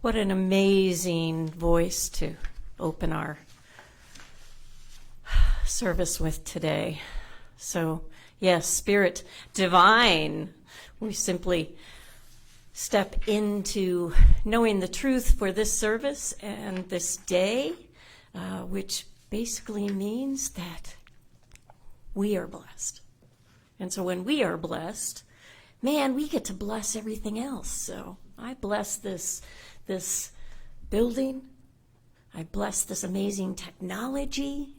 What an amazing voice to open our service with today. So, yes, Spirit Divine, we simply step into knowing the truth for this service and this day, which basically means that we are blessed. And so when we are blessed, man, we get to bless everything else. So I bless this building. I bless this amazing technology.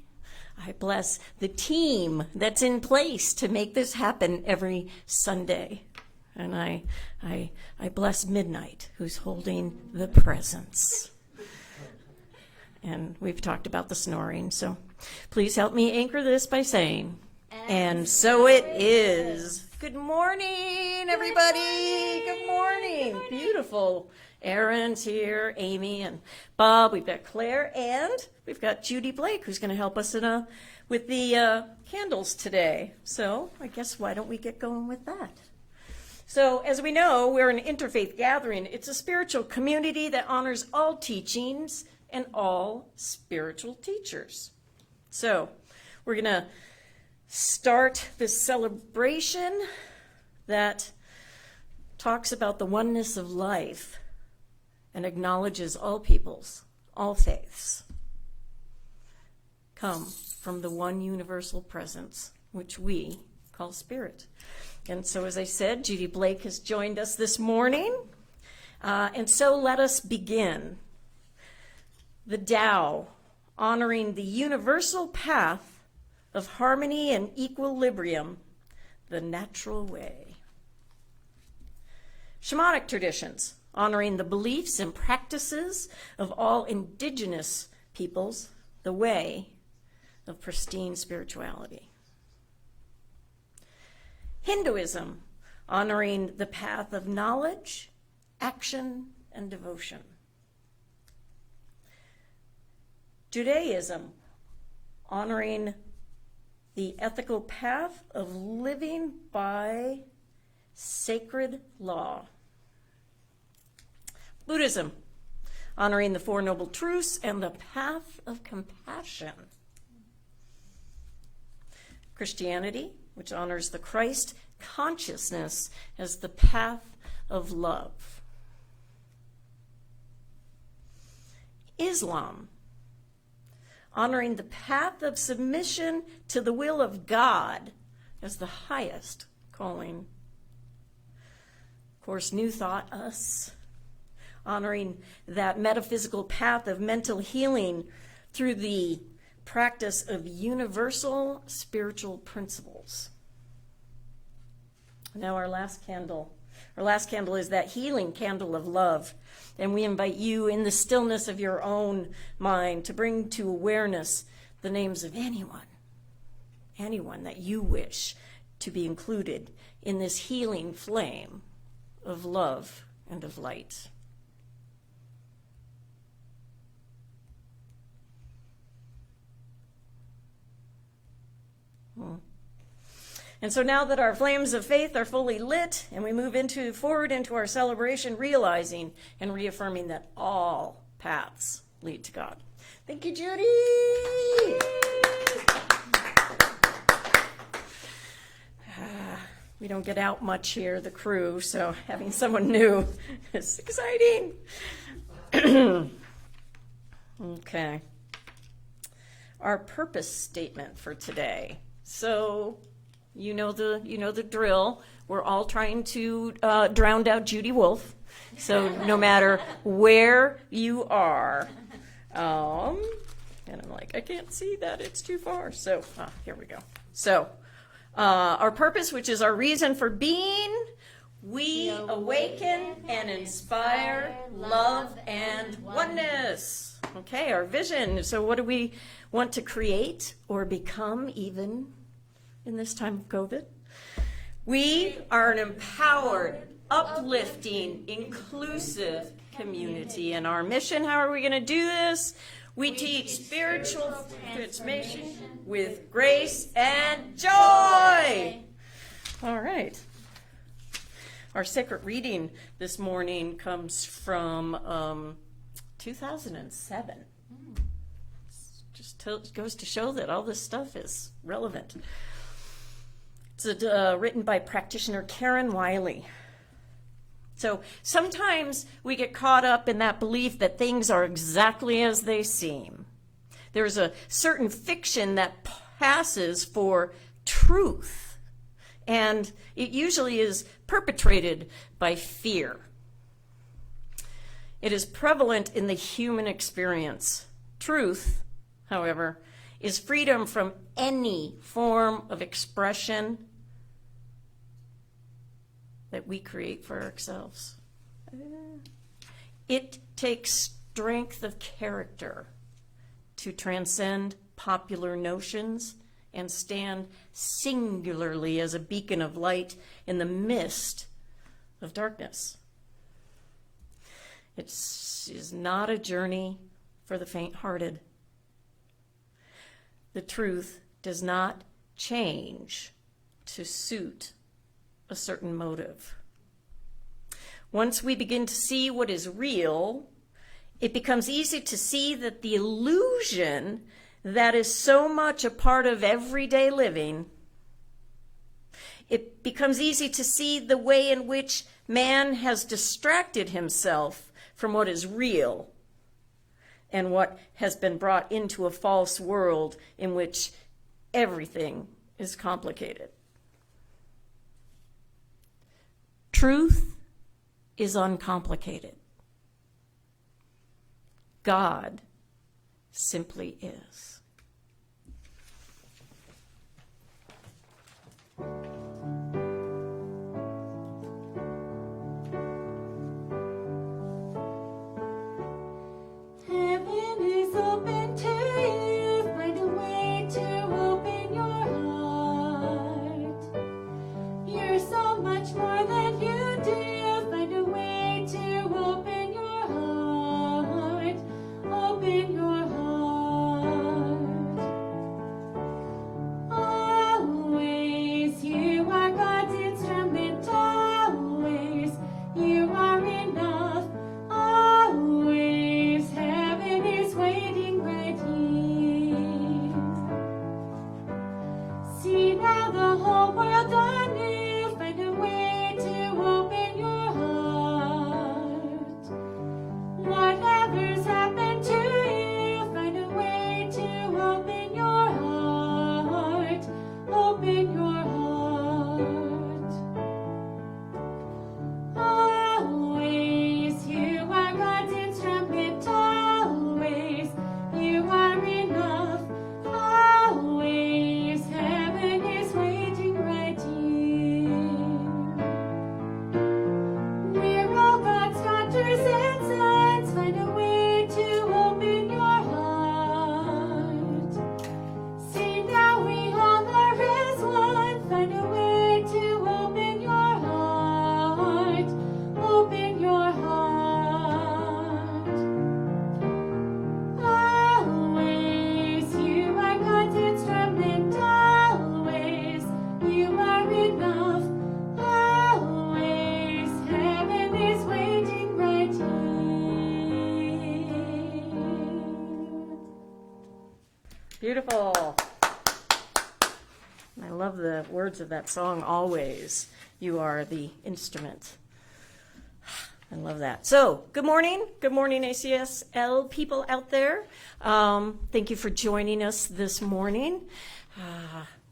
I bless the team that's in place to make this happen every Sunday. And I bless Midnight, who's holding the presence. And we've talked about the snoring, so please help me anchor this by saying, and so it is. Good morning, everybody. Good morning. Beautiful. Aaron's here, Amy and Bob. We've got Claire, and we've got Judy Blake, who's going to help us with the candles today. So I guess why don't we get going with that? So as we know, we're an interfaith gathering. It's a spiritual community that honors all teachings and all spiritual teachers. So we're going to start this celebration that talks about the oneness of life and acknowledges all peoples, all faiths come from the one universal presence, which we call Spirit. And so, as I said, Judy Blake has joined us this morning. And so let us begin. The Tao, honoring the universal path of harmony and equilibrium, the natural way. Shamanic traditions, honoring the beliefs and practices of all indigenous peoples, the way of pristine spirituality. Hinduism, honoring the path of knowledge, action, and devotion. Judaism, honoring the ethical path of living by sacred law. Buddhism, honoring the Four Noble Truths and the path of compassion. Christianity, which honors the Christ consciousness as the path of love. Islam, honoring the path of submission to the will of God as the highest calling. Of course, New Thought, us, honoring that metaphysical path of mental healing through the practice of universal spiritual principles. Now our last candle is that healing candle of love. And we invite you in the stillness of your own mind to bring to awareness the names of anyone that you wish to be included in this healing flame of love and of light. And so now that our flames of faith are fully lit and we move forward into our celebration, realizing and reaffirming that all paths lead to God. Thank you, Judy. We don't get out much here, the crew, so having someone new is exciting. Okay. Our purpose statement for today. So you know the drill. We're all trying to drown out Judy Wolf. So no matter where you are, and I'm like, I can't see that, it's too far. So here we go. So our purpose, which is our reason for being, we awaken and inspire love and oneness. Okay, our vision. So what do we want to create or become even in this time of COVID? We are an empowered, uplifting, inclusive community. And our mission, how are we going to do this? We teach spiritual transformation with grace and joy. All right. Our sacred reading this morning comes from 2007. Goes to show that all this stuff is relevant. It's written by practitioner Karen Wiley. So sometimes we get caught up in that belief that things are exactly as they seem. There's a certain fiction that passes for truth, and it usually is perpetrated by fear. It is prevalent in the human experience. Truth, however, is freedom from any form of expression that we create for ourselves. It takes strength of character to transcend popular notions and stand singularly as a beacon of light in the midst of darkness. It is not a journey for the faint-hearted. The truth does not change to suit a certain motive. Once we begin to see what is real, it becomes easy to see that the illusion that is so much a part of everyday living, it becomes easy to see the way in which man has distracted himself from what is real and what has been brought into a false world in which everything is complicated. Truth is uncomplicated. God simply is. Heaven is open to you. Find a way to open your heart. You're so much more than you do. Find a way to open your heart. Open your heart. Always, you are God's instrument. Always, you are enough. Always, heaven is waiting right here. See now the whole world anew. Find a way to open your heart. Whatever's happened to you, find a way to open your heart. Open your heart. Always, you are God's instrument. Always, you are enough. Always, heaven is waiting right here. We're all God's daughters and sons. Find a way to open your heart. See now we all are as one. Find a way to open your heart. Open your heart. Always, you are God's instrument. Always, you are enough. Always, heaven is waiting right here. Beautiful. I love the words of that song, always. You are the instrument. I love that. So, good morning. Good morning, ACSL people out there. Thank you for joining us this morning.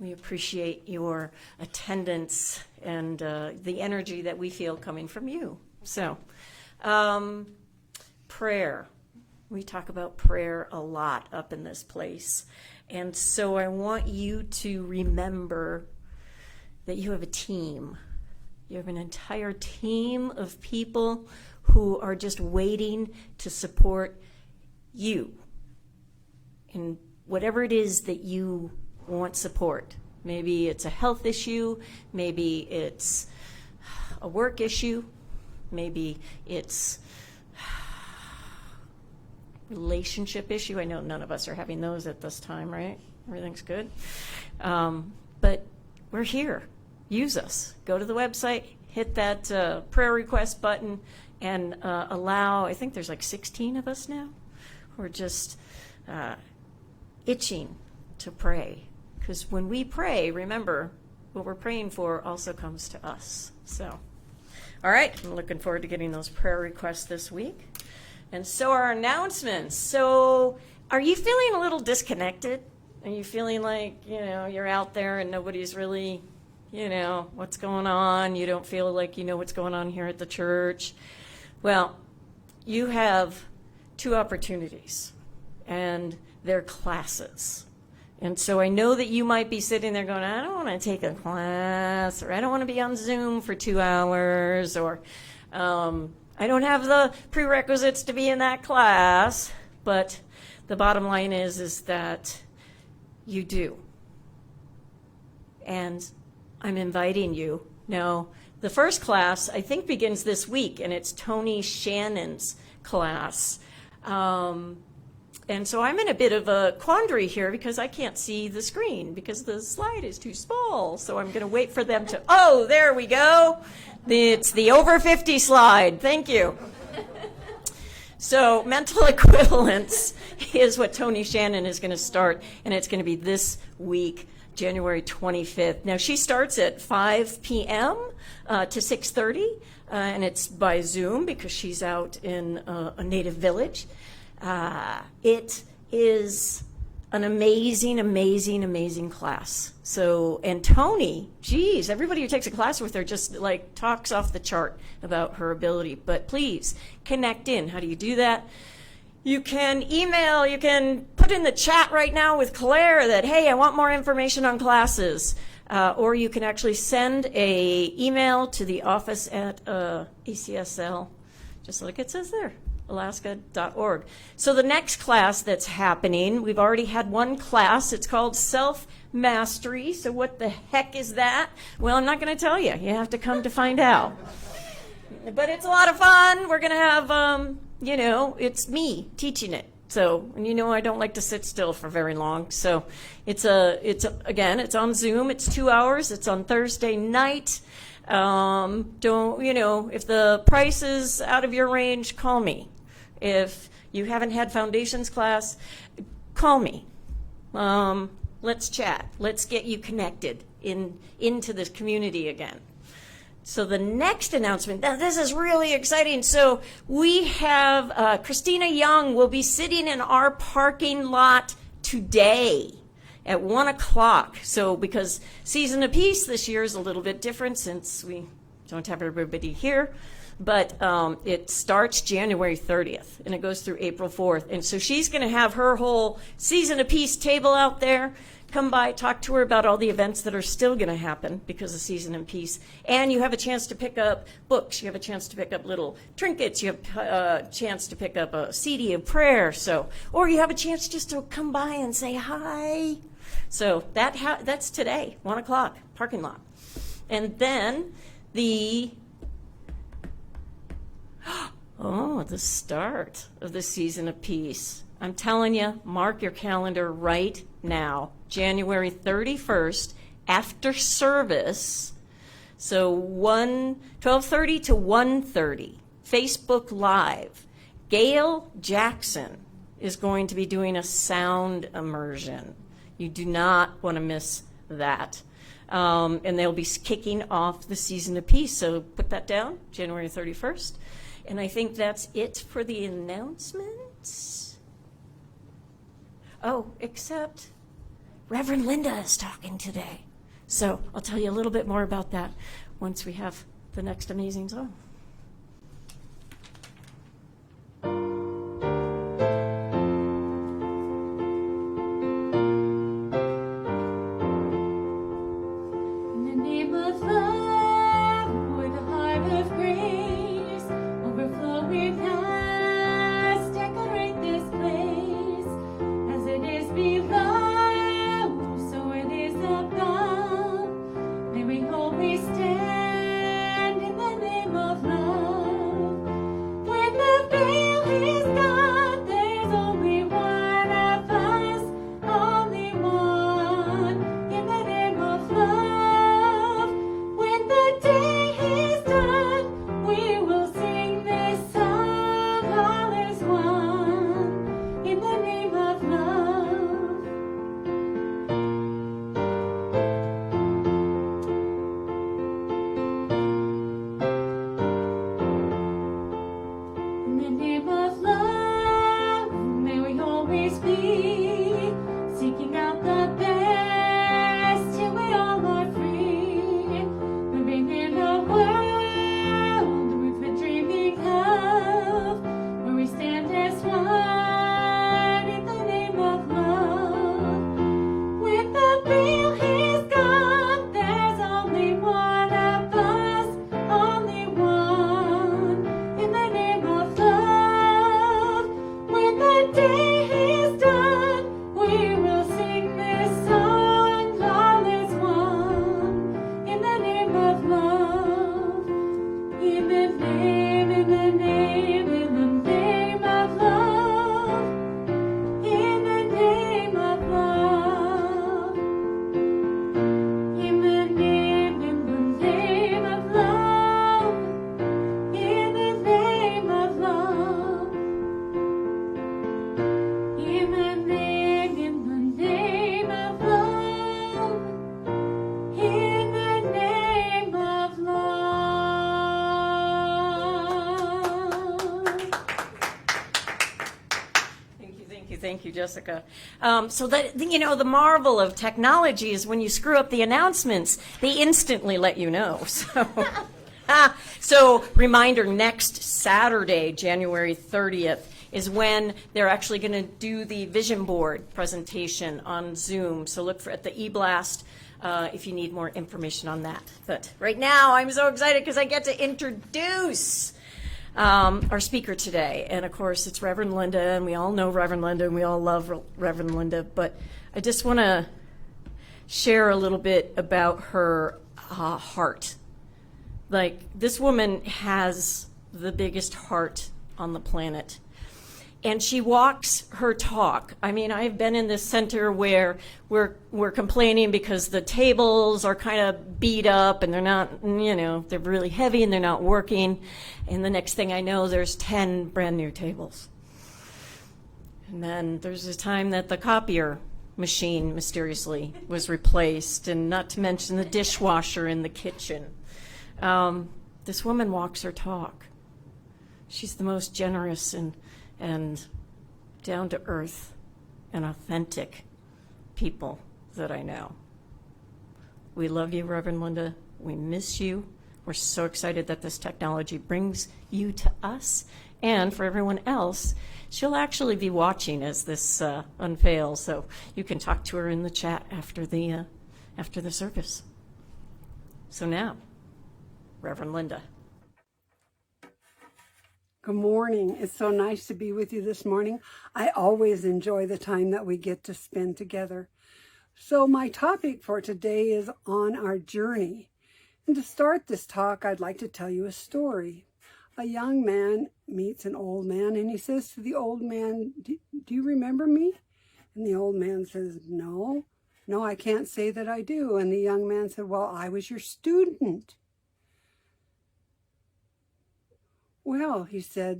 We appreciate your attendance and the energy that we feel coming from you. So, prayer. We talk about prayer a lot up in this place. And so I want you to remember that you have a team. You have an entire team of people who are just waiting to support you in whatever it is that you want support. Maybe it's a health issue, maybe it's a work issue, maybe it's relationship issue. I know none of us are having those at this time, right? Everything's good. But we're here. Use us. Go to the website, hit that prayer request button and allow, I think there's like 16 of us now. We're just itching to pray. Because when we pray, remember, what we're praying for also comes to us. So, all right, I'm looking forward to getting those prayer requests this week. And so our announcements. So are you feeling a little disconnected? Are you feeling like, you're out there and nobody's really, what's going on? You don't feel like you know what's going on here at the church? Well, you have 2 opportunities, and they're classes. And so I know that you might be sitting there going, I don't want to take a class, or I don't want to be on Zoom for 2 hours, or I don't have the prerequisites to be in that class. But the bottom line is that you do. And I'm inviting you. Now, the first class, I think, begins this week, and it's Tony Shannon's class. And so I'm in a bit of a quandary here because I can't see the screen because the slide is too small. So I'm going to wait for them to, oh, there we go. It's the over 50 slide. Thank you. So mental equivalence is what Tony Shannon is going to start, and it's going to be this week, January 25th. Now, she starts at 5 p.m. To 6:30, and it's by Zoom because she's out in a native village. It is an amazing, amazing, amazing class. So, and Tony, geez, everybody who takes a class with her just like talks off the chart about her ability. But please connect in. How do you do that? You can email, you can put in the chat right now with Claire that, hey, I want more information on classes. Or you can actually send a email to the office at ACSL, just like it says there, alaska.org. So the next class that's happening, we've already had one class. It's called Self-Mastery. So what the heck is that? Well, I'm not going to tell you. You have to come to find out. But it's a lot of fun. We're going to have, it's me teaching it. So, and I don't like to sit still for very long. So it's on Zoom. It's 2 hours. It's on Thursday night. If the price is out of your range, call me. If you haven't had foundations class, call me. Let's chat. Let's get you connected into this community again. So the next announcement, now this is really exciting. So we have Christina Young will be sitting in our parking lot today at 1 o'clock. So because Season of Peace this year is a little bit different since we don't have everybody here. But it starts January 30th, and it goes through April 4th. And so she's going to have her whole Season of Peace table out there. Come by, talk to her about all the events that are still going to happen because of Season of Peace. And you have a chance to pick up books. You have a chance to pick up little trinkets. You have a chance to pick up a CD of prayer. Or you have a chance just to come by and say hi. So that's today, 1 o'clock, parking lot. And then the start of the Season of Peace. I'm telling you, mark your calendar right now. January 31st, after service, so 12:30 to 1:30, Facebook Live. Gail Jackson is going to be doing a sound immersion. You do not want to miss that. And they'll be kicking off the Season of Peace. So put that down, January 31st. And I think that's it for the announcements. Oh, except Reverend Linda is talking today. So I'll tell you a little bit more about that once we have the next amazing song. In the name of love, with a heart of grace, overflow with us, decorate this place, as it is below, so it is above. May we always stand in the name of love. When the veil is gone, there's only one of us, only one, in the name of love. When Thank you, Jessica. So that, the marvel of technology is when you screw up the announcements, they instantly let you know. So reminder, next Saturday, January 30th, is when they're actually going to do the vision board presentation on Zoom. So look at the e-blast if you need more information on that. But right now, I'm so excited because I get to introduce our speaker today. And of course, it's Reverend Linda, and we all know Reverend Linda, and we all love Reverend Linda. But I just want to share a little bit about her heart. Like, this woman has the biggest heart on the planet. And she walks her talk. I mean, I've been in this center where we're complaining because the tables are kind of beat up and they're not, they're really heavy and they're not working. And the next thing I know, there's 10 brand new tables. And then there's a time that the copier machine mysteriously was replaced, and not to mention the dishwasher in the kitchen. This woman walks her talk. She's the most generous and down to earth and authentic people that I know. We love you, Reverend Linda. We miss you. We're so excited that this technology brings you to us. And for everyone else, she'll actually be watching as this unveils, so you can talk to her in the chat after the service. So now, Reverend Linda. Good morning. It's so nice to be with you this morning. I always enjoy the time that we get to spend together. So my topic for today is on our journey. And to start this talk, I'd like to tell you a story. A young man meets an old man, and he says to the old man, do you remember me? And the old man says, no, I can't say that I do. And the young man said, well, I was your student. Well, the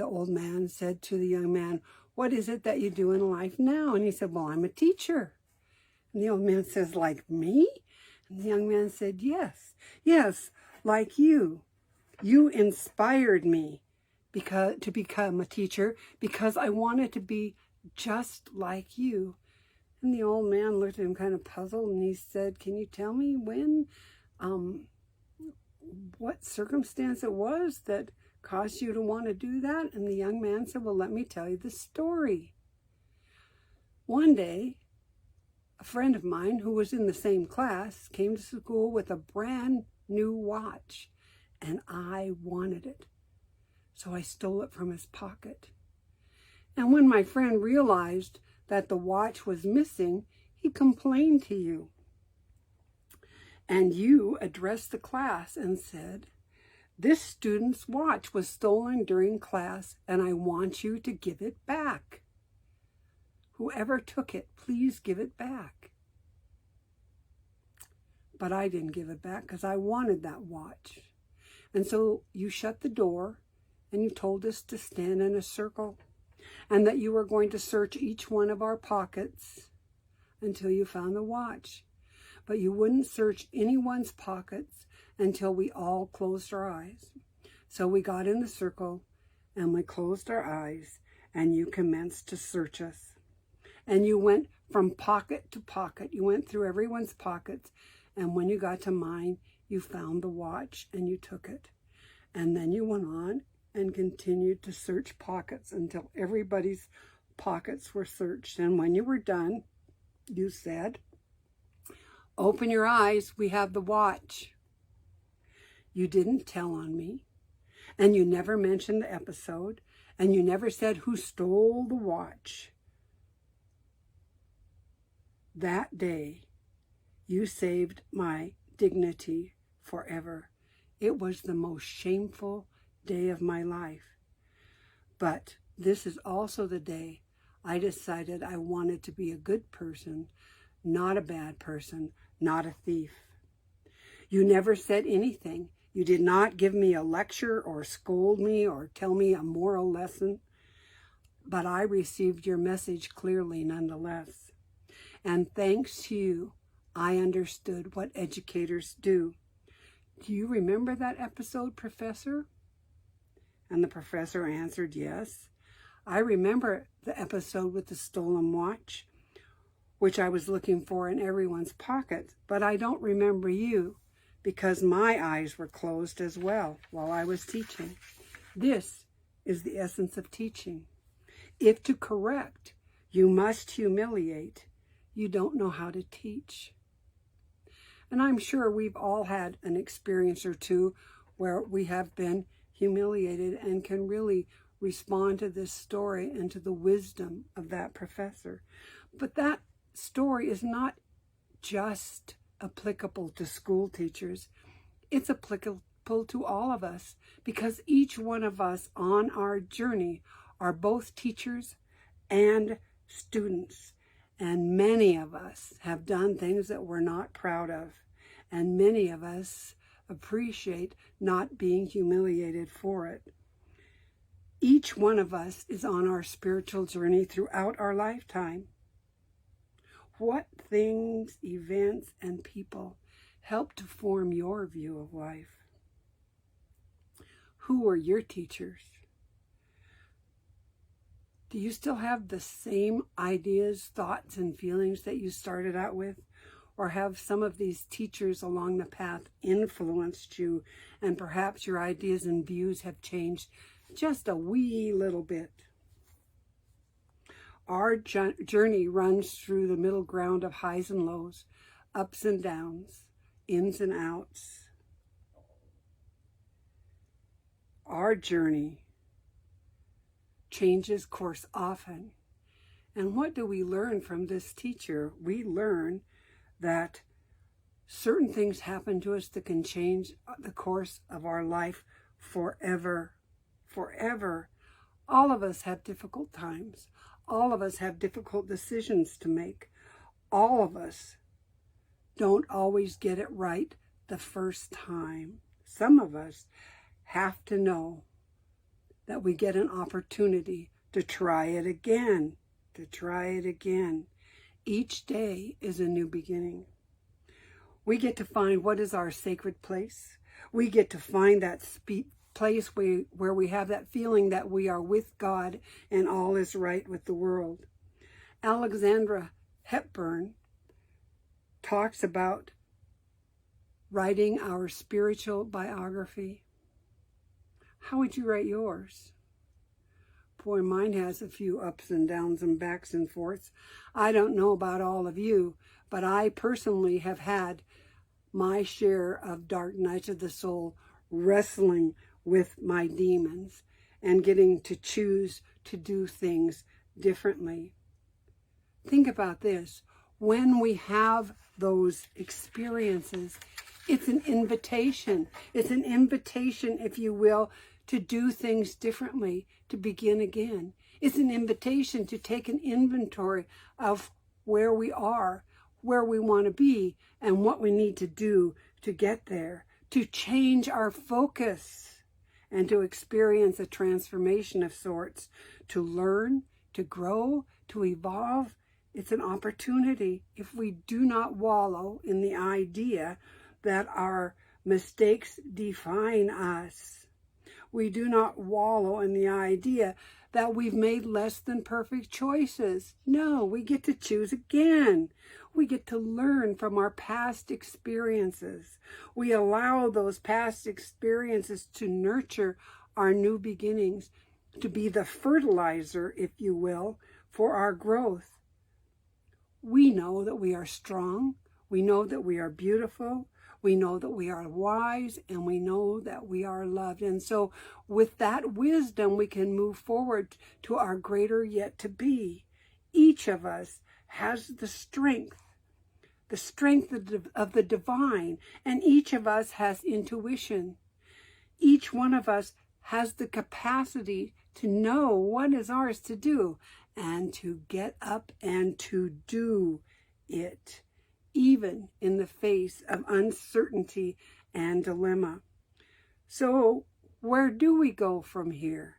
old man said to the young man, what is it that you do in life now? And he said, well, I'm a teacher. And the old man says, like me? And the young man said, yes, like you. You inspired me to become a teacher because I wanted to be just like you. And the old man looked at him kind of puzzled, and he said, can you tell me when, what circumstance it was that caused you to want to do that? And the young man said, well, let me tell you the story. One day, a friend of mine who was in the same class came to school with a brand new watch, and I wanted it. So I stole it from his pocket. And when my friend realized that the watch was missing, he complained to you. And you addressed the class and said, this student's watch was stolen during class, and I want you to give it back. Whoever took it, please give it back. But I didn't give it back because I wanted that watch. And so you shut the door, and you told us to stand in a circle, and that you were going to search each one of our pockets until you found the watch. But you wouldn't search anyone's pockets until we all closed our eyes. So we got in the circle, and we closed our eyes, and you commenced to search us. And you went from pocket to pocket. You went through everyone's pockets, and when you got to mine, you found the watch, and you took it. And then you went on and continued to search pockets until everybody's pockets were searched. And when you were done, you said, open your eyes, we have the watch. You didn't tell on me, and you never mentioned the episode, and you never said who stole the watch. That day, you saved my dignity forever. It was the most shameful day of my life. But this is also the day I decided I wanted to be a good person, not a bad person, not a thief. You never said anything. You did not give me a lecture or scold me or tell me a moral lesson. But I received your message clearly nonetheless. And thanks to you, I understood what educators do. Do you remember that episode, Professor? And the professor answered, yes, I remember the episode with the stolen watch, which I was looking for in everyone's pocket, but I don't remember you because my eyes were closed as well while I was teaching. This is the essence of teaching. If to correct, you must humiliate, you don't know how to teach. And I'm sure we've all had an experience or two where we have been humiliated and can really respond to this story and to the wisdom of that professor. But that story is not just applicable to school teachers. It's applicable to all of us because each one of us on our journey are both teachers and students. And many of us have done things that we're not proud of. And many of us appreciate not being humiliated for it. Each one of us is on our spiritual journey throughout our lifetime. What things, events, and people help to form your view of life? Who were your teachers? Do you still have the same ideas, thoughts, and feelings that you started out with? Or have some of these teachers along the path influenced you and perhaps your ideas and views have changed just a wee little bit? Our journey runs through the middle ground of highs and lows, ups and downs, ins and outs. Our journey changes course often. And what do we learn from this teacher? We learn that certain things happen to us that can change the course of our life forever. Forever. All of us have difficult times. All of us have difficult decisions to make. All of us don't always get it right the first time. Some of us have to know that we get an opportunity to try it again, Each day is a new beginning. We get to find what is our sacred place. We get to find that place where we have that feeling that we are with God and all is right with the world. Alexandra Hepburn talks about writing our spiritual biography. How would you write yours? Boy, mine has a few ups and downs and backs and forths. I don't know about all of you, but I personally have had my share of dark nights of the soul, wrestling with my demons and getting to choose to do things differently. Think about this. When we have those experiences, it's an invitation. It's an invitation, if you will, to do things differently, to begin again. It's an invitation to take an inventory of where we are, where we want to be, and what we need to do to get there, to change our focus, and to experience a transformation of sorts, to learn, to grow, to evolve. It's an opportunity. If we do not wallow in the idea that our mistakes define us, we do not wallow in the idea that we've made less than perfect choices. No, we get to choose again. We get to learn from our past experiences. We allow those past experiences to nurture our new beginnings, to be the fertilizer, if you will, for our growth. We know that we are strong. We know that we are beautiful. We know that we are wise, and we know that we are loved. And so with that wisdom, we can move forward to our greater yet to be. Each of us has the strength of the divine, and each of us has intuition. Each one of us has the capacity to know what is ours to do and to get up and to do it, even in the face of uncertainty and dilemma. So, where do we go from here?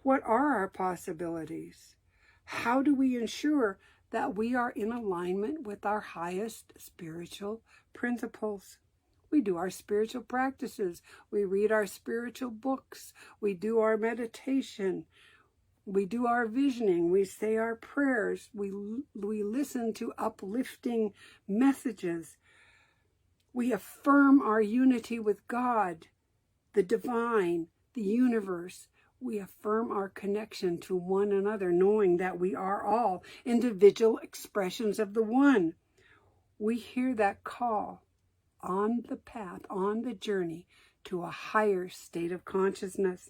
What are our possibilities? How do we ensure that we are in alignment with our highest spiritual principles? We do our spiritual practices. We read our spiritual books. We do our meditation. We do our visioning. We say our prayers. We listen to uplifting messages. We affirm our unity with God, the divine, the universe. We affirm our connection to one another, knowing that we are all individual expressions of the one. We hear that call on the path, on the journey to a higher state of consciousness.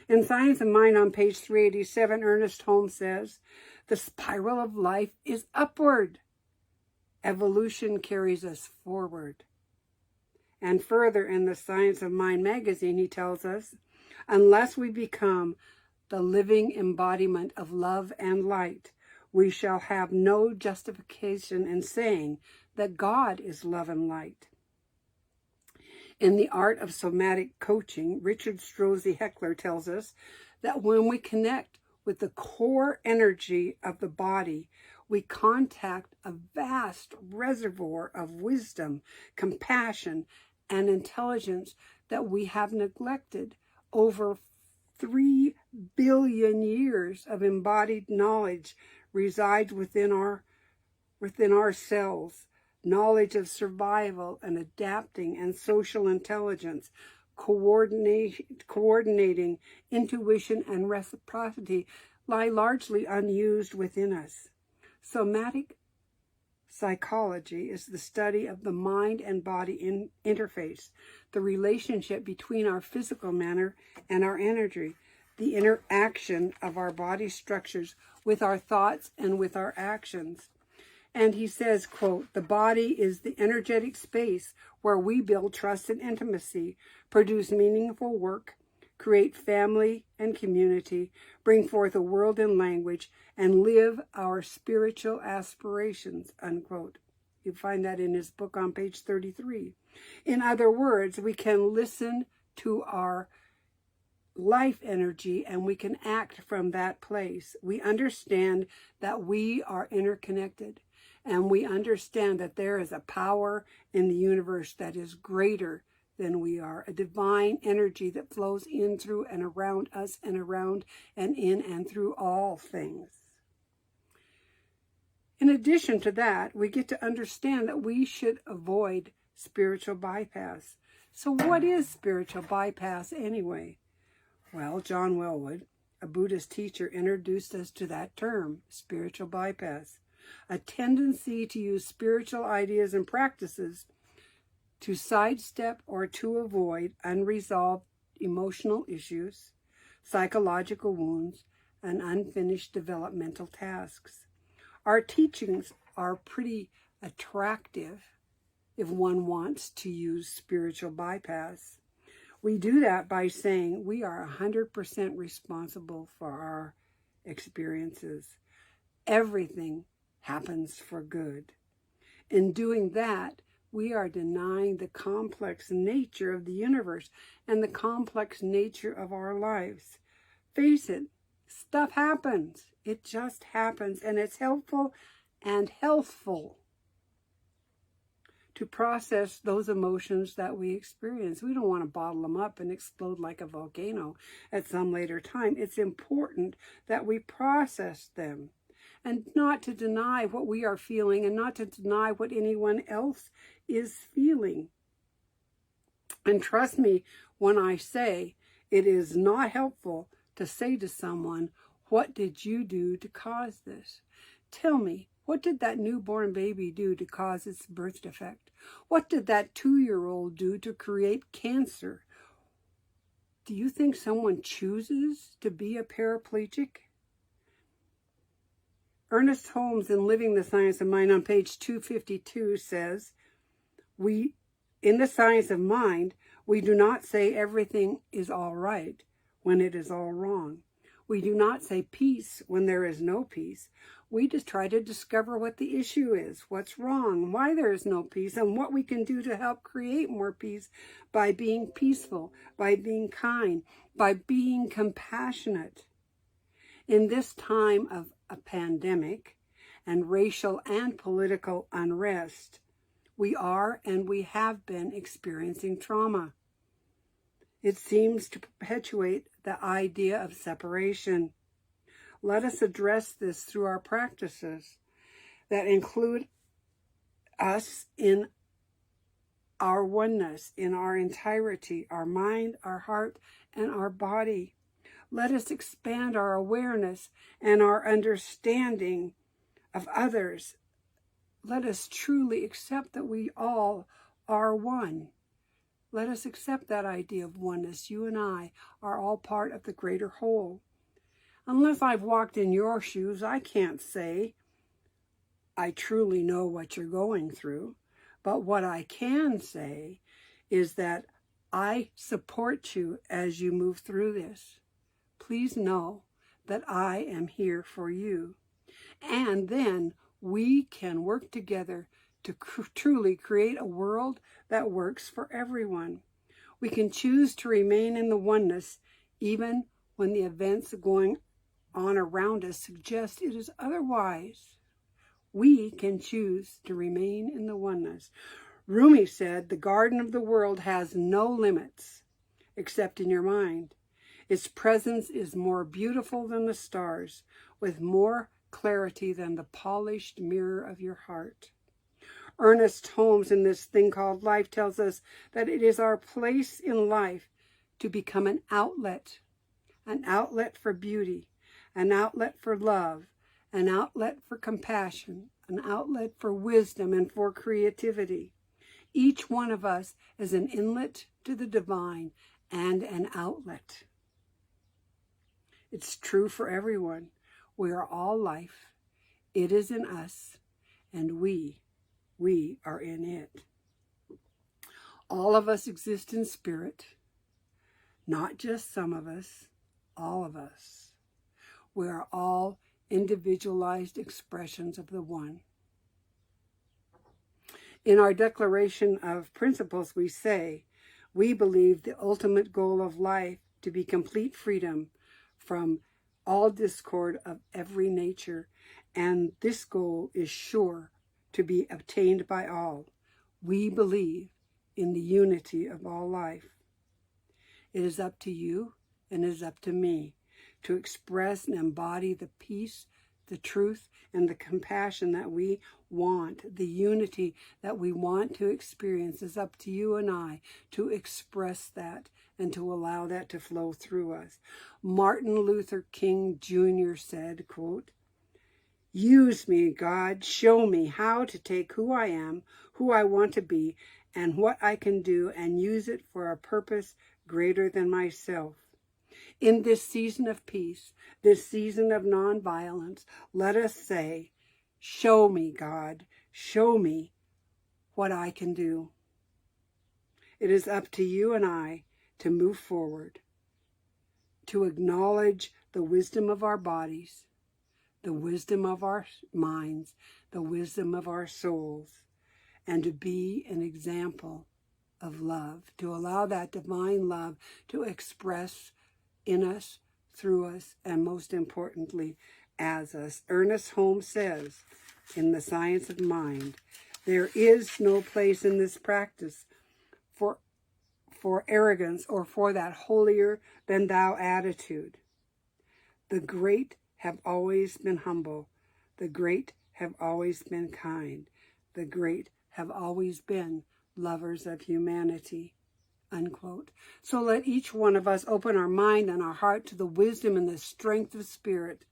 In Science of Mind on page 387, Ernest Holmes says, the spiral of life is upward. Evolution carries us forward. And further, in the Science of Mind magazine, he tells us, unless we become the living embodiment of love and light, we shall have no justification in saying that God is love and light. In The Art of Somatic Coaching, Richard Strozzi Heckler tells us that when we connect with the core energy of the body, we contact a vast reservoir of wisdom, compassion, and intelligence that we have neglected. Over 3 billion years of embodied knowledge resides within our cells. Knowledge of survival and adapting and social intelligence, coordinating, intuition, and reciprocity lie largely unused within us. Somatic psychology is the study of the mind and body interface, the relationship between our physical matter and our energy, the interaction of our body structures with our thoughts and with our actions. And he says, quote, the body is the energetic space where we build trust and intimacy, produce meaningful work, create family and community, bring forth a world and language, and live our spiritual aspirations, unquote. You find that in his book on page 33. In other words, we can listen to our life energy and we can act from that place. We understand that we are interconnected. And we understand that there is a power in the universe that is greater than we are, a divine energy that flows in, through, and around us, and around and in and through all things. In addition to that, we get to understand that we should avoid spiritual bypass. So what is spiritual bypass anyway? Well, John Welwood, a Buddhist teacher, introduced us to that term, spiritual bypass. A tendency to use spiritual ideas and practices to sidestep or to avoid unresolved emotional issues, psychological wounds, and unfinished developmental tasks. Our teachings are pretty attractive if one wants to use spiritual bypass. We do that by saying we are 100% responsible for our experiences. Everything happens for good. In doing that, we are denying the complex nature of the universe and the complex nature of our lives. Face it, stuff happens. It just happens, and it's helpful and healthful to process those emotions that we experience. We don't want to bottle them up and explode like a volcano at some later time. It's important that we process them, and not to deny what we are feeling, and not to deny what anyone else is feeling. And trust me when I say it is not helpful to say to someone, what did you do to cause this? Tell me, what did that newborn baby do to cause its birth defect? What did that 2-year-old do to create cancer? Do you think someone chooses to be a paraplegic? Ernest Holmes, in Living the Science of Mind on page 252, says, in the science of mind, we do not say everything is all right when it is all wrong. We do not say peace when there is no peace. We just try to discover what the issue is, what's wrong, why there is no peace, and what we can do to help create more peace by being peaceful, by being kind, by being compassionate. In this time of a pandemic and racial and political unrest, we are and we have been experiencing trauma. It seems to perpetuate the idea of separation. Let us address this through our practices that include us in our oneness, in our entirety, our mind, our heart, and our body. Let us expand our awareness and our understanding of others. Let us truly accept that we all are one. Let us accept that idea of oneness. You and I are all part of the greater whole. Unless I've walked in your shoes, I can't say I truly know what you're going through. But what I can say is that I support you as you move through this. Please know that I am here for you. And then we can work together to truly create a world that works for everyone. We can choose to remain in the oneness even when the events going on around us suggest it is otherwise. We can choose to remain in the oneness. Rumi said, the garden of the world has no limits except in your mind. Its presence is more beautiful than the stars, with more clarity than the polished mirror of your heart. Ernest Holmes, in this thing called life, tells us that it is our place in life to become an outlet for beauty, an outlet for love, an outlet for compassion, an outlet for wisdom and for creativity. Each one of us is an inlet to the divine and an outlet. It's true for everyone. We are all life. It is in us, and we are in it. All of us exist in spirit, not just some of us, all of us. We are all individualized expressions of the one. In our Declaration of Principles, we say, we believe the ultimate goal of life to be complete freedom from all discord of every nature, and this goal is sure to be obtained by all. We believe in the unity of all life. It is up to you and it is up to me to express and embody the peace, the truth, and the compassion that we want, the unity that we want to experience. Is up to you and I to express that and to allow that to flow through us. Martin Luther King Jr. said, quote, use me, God, show me how to take who I am, who I want to be, and what I can do, and use it for a purpose greater than myself. In this season of peace, this season of nonviolence, let us say, show me, God, show me what I can do. It is up to you and I to move forward, to acknowledge the wisdom of our bodies, the wisdom of our minds, the wisdom of our souls, and to be an example of love, to allow that divine love to express in us, through us, and most importantly, as us. Ernest Holmes says in The Science of Mind, there is no place in this practice for arrogance or for that holier than thou attitude. The great have always been humble. The great have always been kind. The great have always been lovers of humanity. Unquote. So let each one of us open our mind and our heart to the wisdom and the strength of spirit.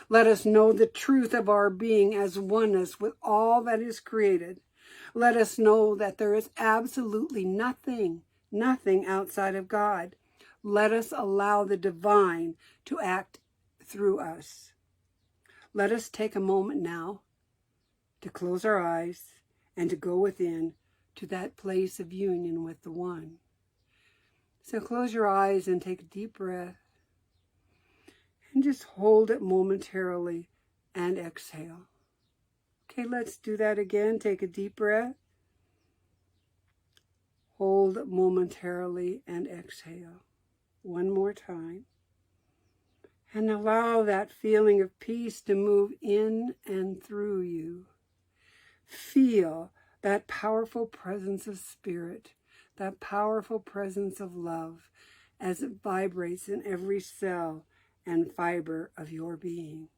Let us know the truth of our being as oneness with all that is created. Let us know that there is absolutely nothing outside of God. Let us allow the divine to act through us. Let us take a moment now to close our eyes and to go within to that place of union with the one. So close your eyes and take a deep breath and just hold it momentarily and exhale. Okay, let's do that again. Take a deep breath. Hold it momentarily and exhale. One more time. And allow that feeling of peace to move in and through you. Feel that powerful presence of spirit, that powerful presence of love as it vibrates in every cell and fiber of your being.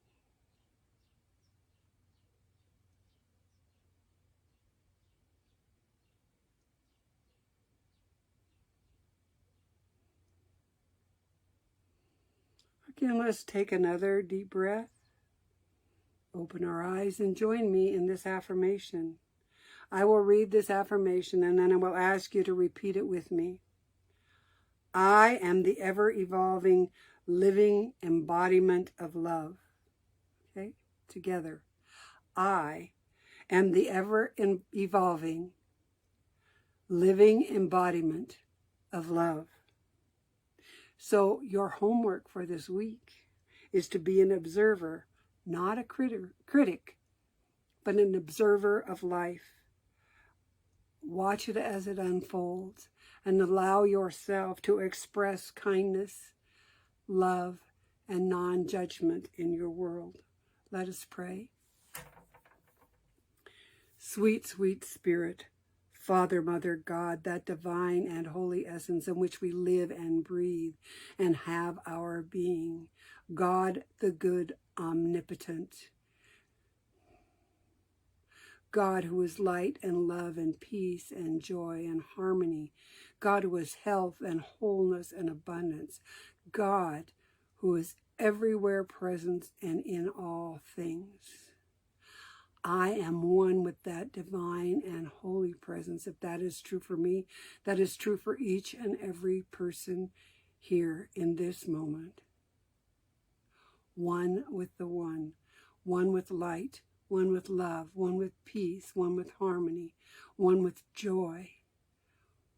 Again, let's take another deep breath. Open our eyes and join me in this affirmation. I will read this affirmation and then I will ask you to repeat it with me. I am the ever-evolving, living embodiment of love. Okay, together. I am the ever-evolving, living embodiment of love. So your homework for this week is to be an observer, not a critic, but an observer of life. Watch it as it unfolds and allow yourself to express kindness, love, and non-judgment in your world. Let us pray. Sweet, sweet Spirit, Father, Mother, God, that divine and holy essence in which we live and breathe and have our being. God, the good, omnipotent. God who is light and love and peace and joy and harmony. God who is health and wholeness and abundance. God who is everywhere present and in all things. I am one with that divine and holy presence. If that is true for me, that is true for each and every person here in this moment. One with the one with light, one with love, one with peace, one with harmony, one with joy,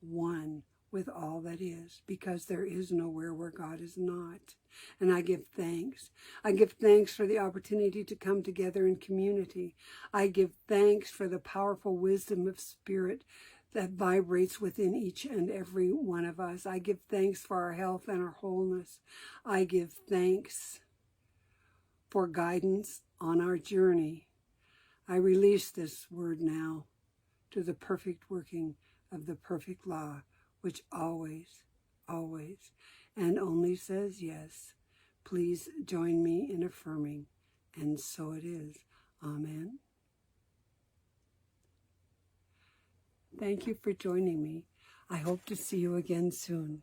one with all that is, because there is nowhere where God is not. And I give thanks. I give thanks for the opportunity to come together in community. I give thanks for the powerful wisdom of spirit that vibrates within each and every one of us. I give thanks for our health and our wholeness. I give thanks for guidance on our journey. I release this word now to the perfect working of the perfect law, which always, always, and only says yes. Please join me in affirming, and so it is. Amen. Thank you for joining me. I hope to see you again soon.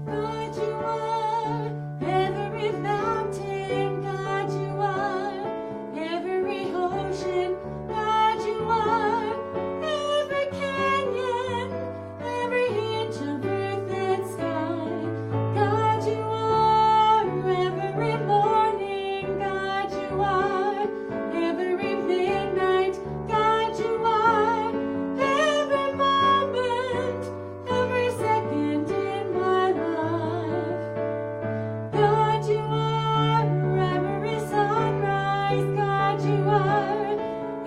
God, you are every mountain. God, you are every ocean. God, you are every canyon, every inch of earth and sky. God, you are every morning. God, you are every midnight. God, you are every moment, every second in my life. God, you are every sunrise. God, you are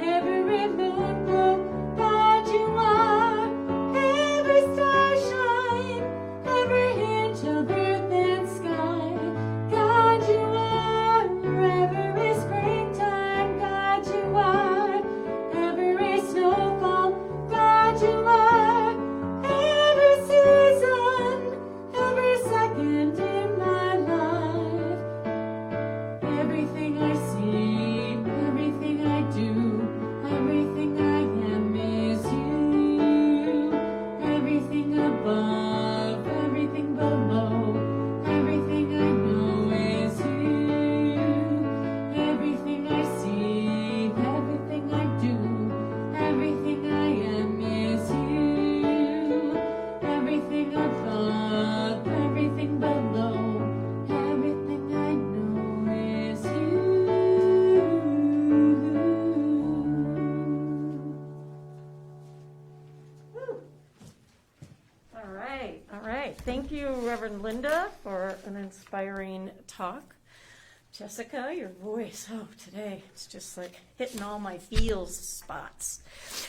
every moon glow. God, you are every starshine, every inch of earth and sky. God, you are every springtime. God, you are every snowfall. God, you are every season, every second in my life. Everything I see, everything I do, everything I am is you. Everything above, everything below, everything I know is you. Everything I see, everything I do, everything I am is you. Everything above, everything below, everything I know is you. All right, all right. Thank you, Reverend Linda, for an inspiring talk. Jessica, your voice, oh, today it's just like hitting all my feels spots.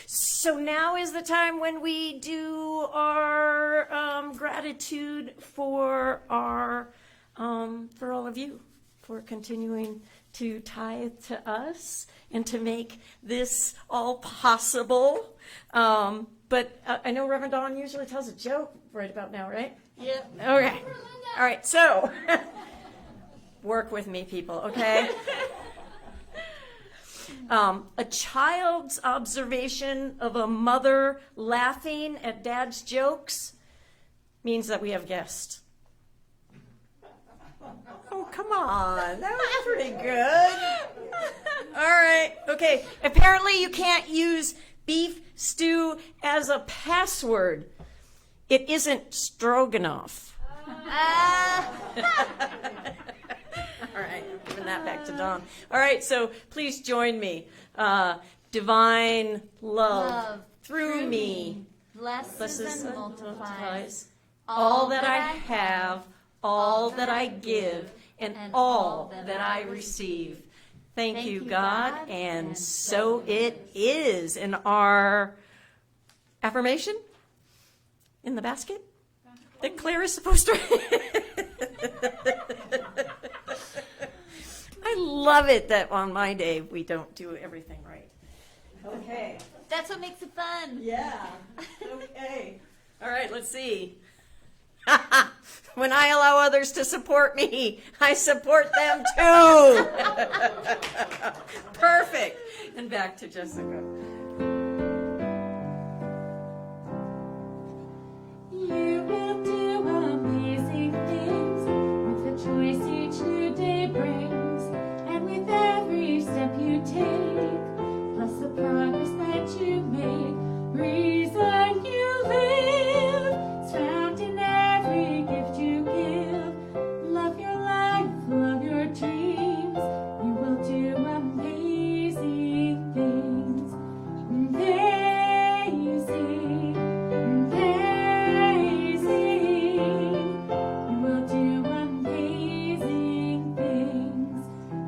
So now is the time when we do our gratitude for our for all of you for continuing to tithe to us and to make this all possible. But I know Reverend Dawn usually tells a joke right about now, right? Yeah. Okay. All right, so work with me, people, okay? A child's observation of a mother laughing at dad's jokes means that we have guests. Oh, come on. That was pretty good. All right. Okay. Apparently you can't use beef stew as a password. It isn't stroganoff. All right. I'm giving that back to Dawn. All right. So please join me. Divine love through me blesses and multiplies all that I have, all that I give, and all that I receive. Thank you, God, and so it is. In our affirmation in the basket that Claire is supposed to. I love it that on my day we don't do everything right. Okay. That's what makes it fun. Yeah. Okay. All right, let's see. When I allow others to support me, I support them too. Perfect. And back to Jessica. You will do amazing things with the choice each new day brings, and with every step you take, plus the progress that you make. Reason you live is found in every gift you give. Love your life, love your dreams. You will do amazing things. Amazing, amazing. You will do amazing things.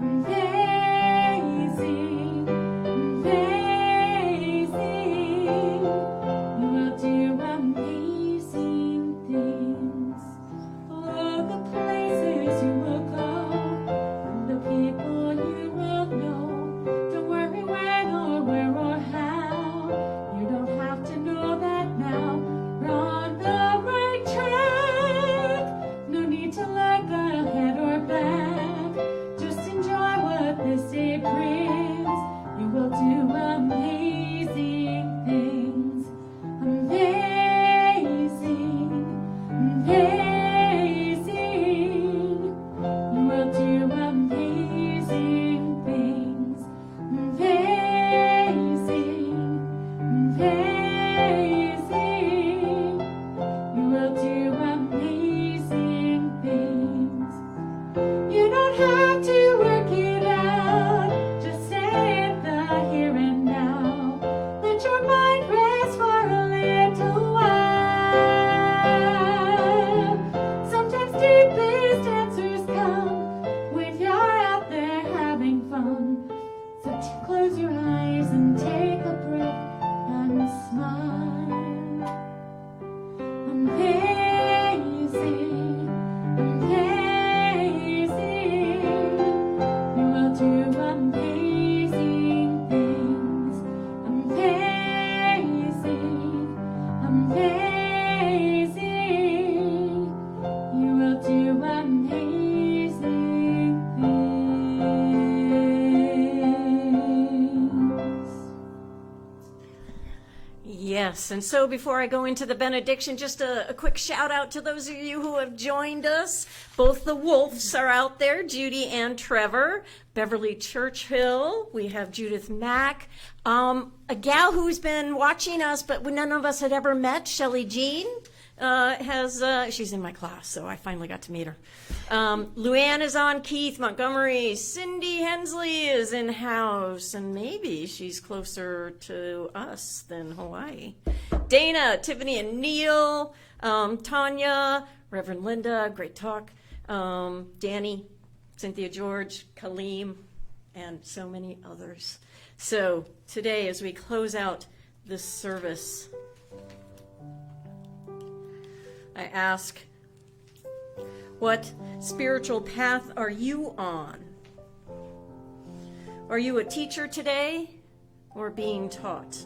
Amazing, amazing. You will do amazing things. Oh, the places you will go, and the people you will know. Don't worry when or where or how. You don't have to know that now. We're on the right track. No need to look ahead or back. Just enjoy what this day brings. You will do amazing things. Amazing, amazing. You will do amazing things. Amazing, amazing. You will do amazing things. You don't have to work it out. Just stay in the here and now. Let your mind rest for a little while. Sometimes deepest answers come when you're out there having fun. So close your eyes and take a breath and smile. Amazing, amazing. You will do amazing things. Amazing, amazing. You will do amazing things. Yes, and so before I go into the benediction, just a quick shout out to those of you who have joined us. Both the Wolves are out there, Judy and Trevor. Beverly Churchill, we have Judith Mack. A gal who's been watching us, but none of us had ever met, Shelley Jean, she's in my class, so I finally got to meet her. Luann is on, Keith Montgomery, Cindy Hensley is in house, and maybe she's closer to us than Hawaii. Dana, Tiffany, and Neil, Tanya, Reverend Linda, great talk. Danny, Cynthia George, Kaleem, and so many others. So today, as we close out this service, I ask, What spiritual path are you on? Are you a teacher today or being taught?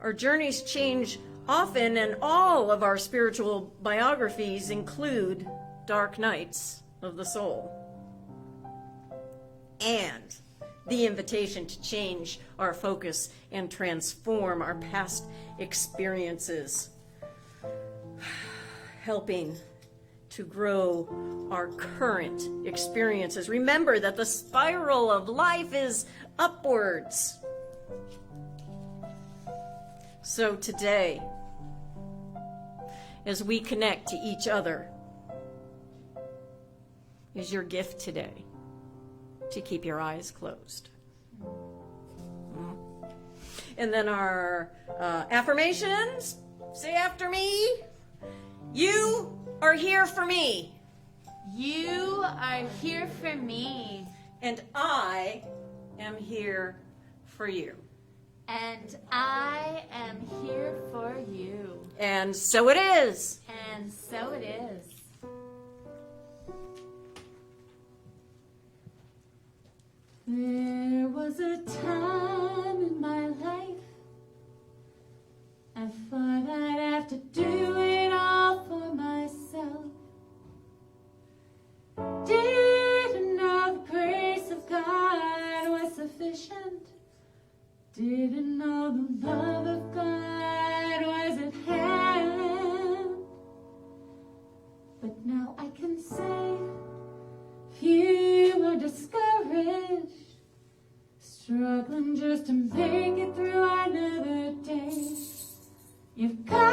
Our journeys change often, and all of our spiritual biographies include dark nights of the soul and the invitation to change our focus and transform our past experiences, helping to grow our current experiences. Remember that the spiral of life is upwards. So today, as we connect to each other, is your gift today to keep your eyes closed. And then our affirmations. Say after me. You are here for me. You are here for me. And I am here for you. And I am here for you. And so it is. And so it is. There was a time in my life I thought I'd have to do it all for myself. Didn't know the grace of God was sufficient. Didn't know the love of God was at hand. But now I can say, if you were discouraged, struggling just to make it through another day, you've got